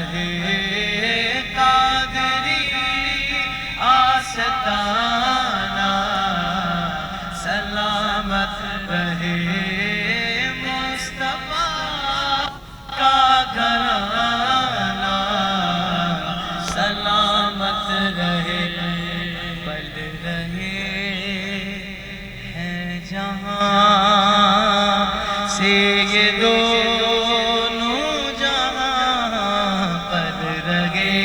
رہے قادری آستانہ، سلامت رہے مصطفیٰ کا گھرانہ، سلامت رہے پل رہے ہیں جہاں سے یہ دونوں جہاں، پل رہے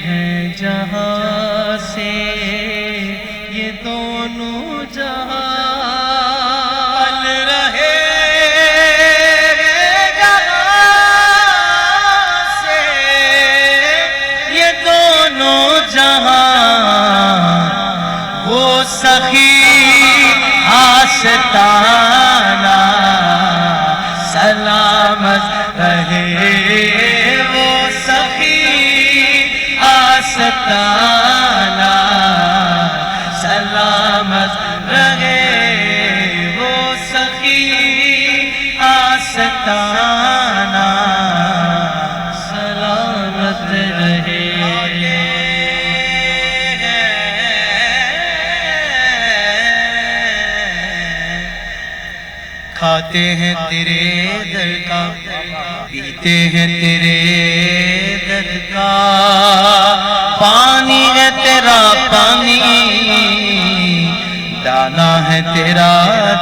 ہیں جہاں سے یہ دونوں جہاں، پل رہے جہاں سے یہ دونوں جہاں، وہ سخی آستانہ، سلامت رہے وہ سخی آستانہ، سلامت رہے وہ سخی آستانہ، سلامت رہے۔ کھاتے ہیں تیرے در کا، پیتے ہیں تیرے در کا، پانی ہے تیرا پانی، دانا ہے تیرا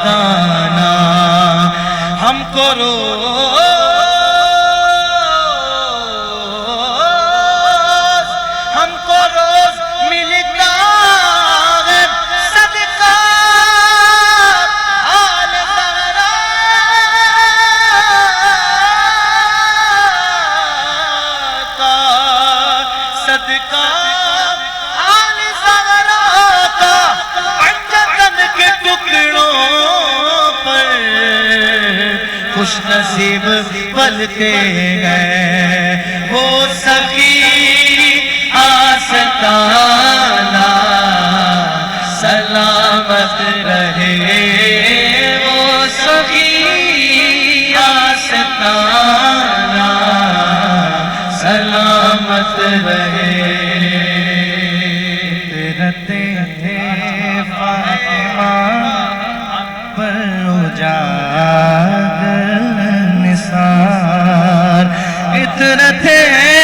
دانا، ہم کو روز ملتا ہے صدقہ آل زہرا کا، صدقہ آل زہرا کا، انجتن کے ٹکڑوں پر خوش نصیب پلتے ہیں، وہ سخی آستانہ، سلامت رہے وہ سخی آستانہ، سلامت رہے۔ رہتے تھے فاطمہ پر اجاگر نثار، عطرت ہے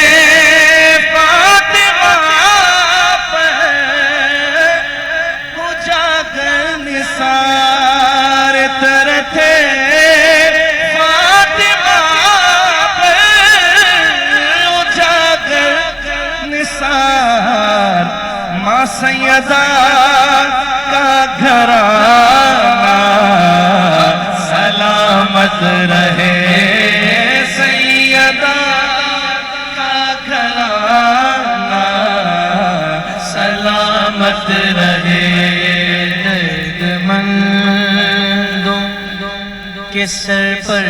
فاطمہ پر اجاگر نثار، عطرت ہے فاطمہ پر اجاگر نثار، ماں سیدہ کا گھرانہ، سلامت رہے سیدہ کا گھرانہ، سلامت رہے۔ درد مندوں کے سر پر